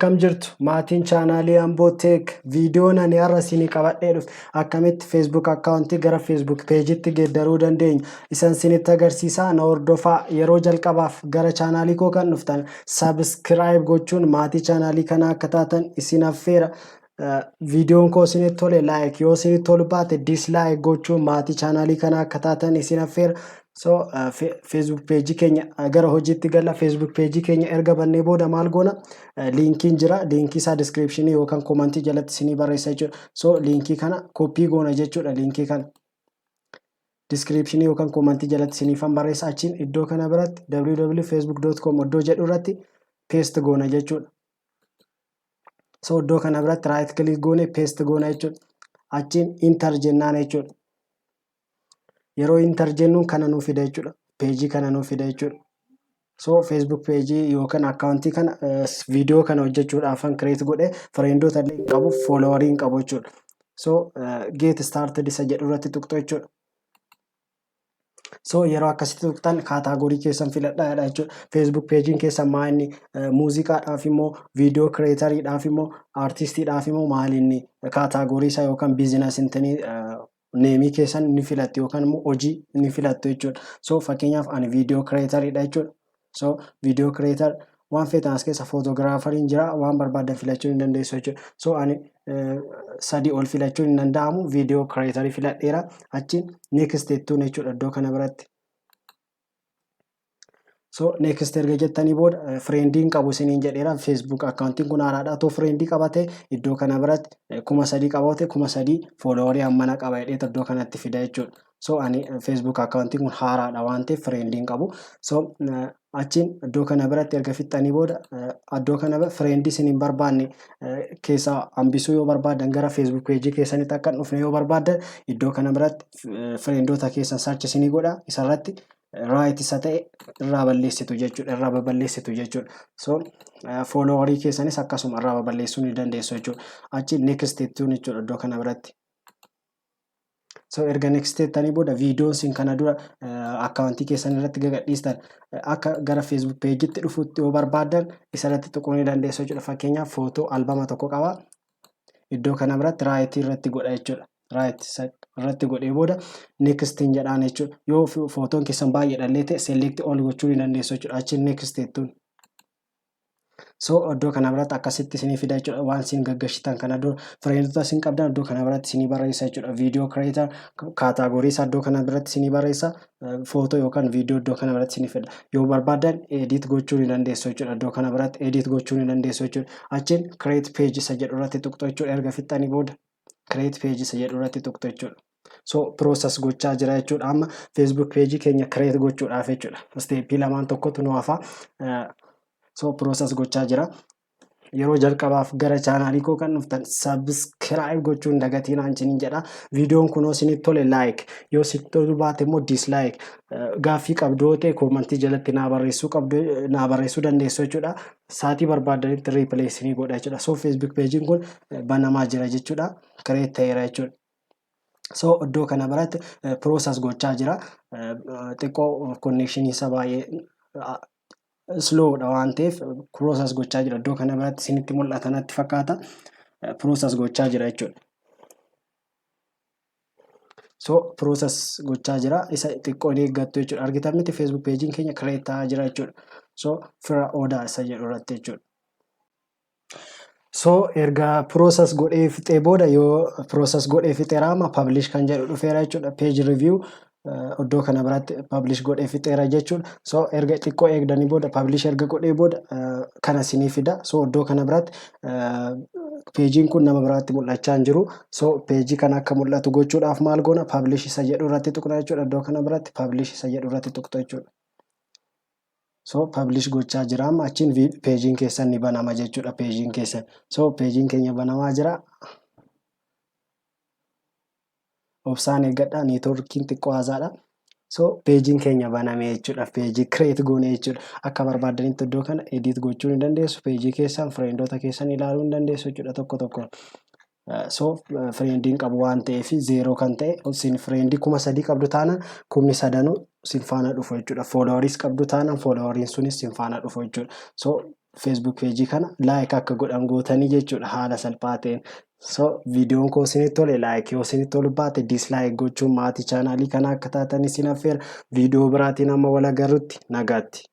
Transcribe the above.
akkam jirtu maatiin chaanaalii Ambooteek viidiyoon ani har'a isinii qabadhee dhufe akkamitti Facebook akkaawuntii gara Facebook peejitti geeddaruu dandeenya isan isinitti agarsiisaa na hordofaa yeroo jalqabaaf gara chaanaalii koo kan dhuftan subscribe gochuun maatii chaanaalii kana akka taatan isin affeera. Viidiyoon koo isinitti tole like yoo isinitti tolu baate dislike gochuun maatii chaanaalii kana akka taatan isin affeera. So Facebook page keenya gara hojiitti gala Facebook page keenya erga bannee booda maal goona linkiin jira linkii isaa description yookaan comment jalatti isinii barreessa jechuudha. So linkii kana copy goona jechuudha linkii kana description yookaan comment jalatti isiniifan barreessa achiin iddoo kana biratti www.facebook.com iddoo jedhu irratti paste goona jechuudha. So iddoo kana biratti right click goone paste goona jechuudha. Achiin enter jennaan jechuudha. Yeroo enter jennuun kana nuuf fida jechuudha. Page kana nuuf fida jechuudha. So Facebook page yookaan akkaawuntii kana viidiyoo kana hojjechuudhaaf kan create godhe friendoota illee qabu followeriin qabu jechuudha. So get started isa jedhu irratti tuqxu jechuudha. So yeroo akkasitti tuqxan kaataagorii keessan filadhaa jechuudha. Facebook page keessan maal muuziqaadhaaf immoo viidiyoo creatoriidhaaf immoo artistiidhaaf immoo maal inni kaataagorii isaa yookaan business intanii neemii keessan ni filattu yookaan immoo hojii ni filattu jechuudha. So fakkeenyaaf ani viidiyoo creatoriidha jechuudha. So viidiyoo creator waan feetan as keessa photographer'n jira waan barbaadan filachuu ni dandeessu jechuudha. So ani sadii ol filachuu ni danda'amu viidiyoo creatorii filadheera achiin next jettuun jechuudha iddoo kana biratti. So next erga jettanii booda friendiin qabu isiniin jedheera Facebook akkaawuntiin kun haaraadha too friendii qabate iddoo kana biratti 3,000 qabate 3,000 followerii hammana qaba jedhee iddoo kanatti fida jechuudha. So ani Facebook akkaawuntiin kun haaraadha waan ta'eef friendiin qabu. So achiin iddoo kana biratti erga fixxanii booda iddoo kana friendii isiniin barbaanne keessaa hambisuu yoo barbaadan gara Facebook page keessanitti akka dhufne yoo barbaadan iddoo kana biratti friendoota keessan search isinii godha isarratti right isa ta'e irraa balleessitu jechuudha irraa baballeessitu jechuudha. So followerii keessanis akkasuma irraa baballeessuu ni dandeessu jechuudha. Achi next jettuun jechuudha iddoo kana biratti. So erga next jettanii booda viidiyoon isin kana dura akkaawuntii keessan irratti gadhiistan akka gara Facebook peejitti dhufutti yoo barbaadan isarratti tuquu ni dandeessu jechuudha. Fakkeenyaaf footoo albama tokko qaba iddoo kana biratti right irratti godha jechuudha. Right irratti godhee booda next jedhaan jechuudha. Yoo footoon keessan baay'ee dhallee ta'e select all gochuu ni dandeessu jechuudha. Achi next jettuun. So iddoo kana biratti akkasitti isinii fida jechuudha. Waan isin gaggeessitan kana dura friendoota isin qabdan iddoo kana biratti isinii barreessa jechuudha. Video creator kaataagorii isaa iddoo kana biratti isinii barreessa footoo yookaan viidiyoo iddoo kana biratti isinii fida. Yoo barbaadan edit gochuu ni dandeessu jechuudha. Iddoo kana biratti edit gochuu ni dandeessu jechuudha. Achiin create page isa jedhu irratti tuqxu jechuudha. Erga fixxanii booda create page isa jedhu irratti tuqxu jechuudha. So process gochaa jira jechuudha. Amma Facebook page keenya create gochuudhaaf jechuudha. Step lamaan tokkotu nu hafa. So process gochaa jira. Yeroo jalqabaaf gara chaanaalii koo kan dhuftan subscribe gochuun dagatiin isiniin jedha. Viidiyoon kun isinitti tole like yoo isinitti tolu baate immoo dislike gaaffii qabdu ta'e comment jalatti naa barreessuu dandeessu jechuudha. Saatii barbaadanitti replay isinii godha jechuudha. So Facebook page kun banamaa jira jechuudha. Create ta'eera jechuudha. So iddoo kana biratti process gochaa jira. Xiqqoo connection isa baay'ee slow dha waan ta'eef process gochaa jira. Iddoo kana biratti isinitti mul'ata natti fakkaata process gochaa jira jechuudha. So process gochaa jira isa xiqqoo eeggattu jechuudha. Argitan miti Facebook page keenya create ta'aa jira jechuudha. So fira odaa isa jedhu irratti jechuudha. So erga process godhee fixee booda yoo process godhee fixeera amma publish kan jedhu dhufeera jechuudha. Page review iddoo kana biratti publish godhee fixeera jechuudha. So erga xiqqoo eegdanii booda publish erga godhee booda kana isinii fida. So iddoo kana biratti peejiin kun nama biraatti mul'achaa hin jiru. So peejii kana akka mul'atu gochuudhaaf maal goona publish isa jedhu irratti tuqna jechuudha. Iddoo kana biratti publish isa jedhu irratti tuqxu jechuudha. So publish gochaa jira amma achiin peejiin keessan ni banama jechuudha peejiin keessan. So peejiin keenya banamaa jira. Obsaan eeggadha neetworkiin xiqqoo haazaadha. So peejiin keenya baname jechuudha. Peejii create goone jechuudha. Akka barbaadanitti iddoo kana edit gochuu ni dandeessu. Peejii keessan friendoota keessan ilaaluu ni dandeessu jechuudha tokko tokko. So friendiin qabu waan ta'eef zero kan ta'e isin friendii 3,000 qabdu taana 3,000 sin faana dhufu jechuudha. Followeris qabdu taana followeriin sunis sin faana dhufu jechuudha. So Facebook page kana like akka godhan gootanii jechuudha haala salphaa ta'een. So videoon koo isinitti tole like yoo isinitti tolu baate dislike gochuun maatii chaanaalii kana akka taatan isin affeera. Viidiyoo biraatiin amma wal agarrutti nagaatti.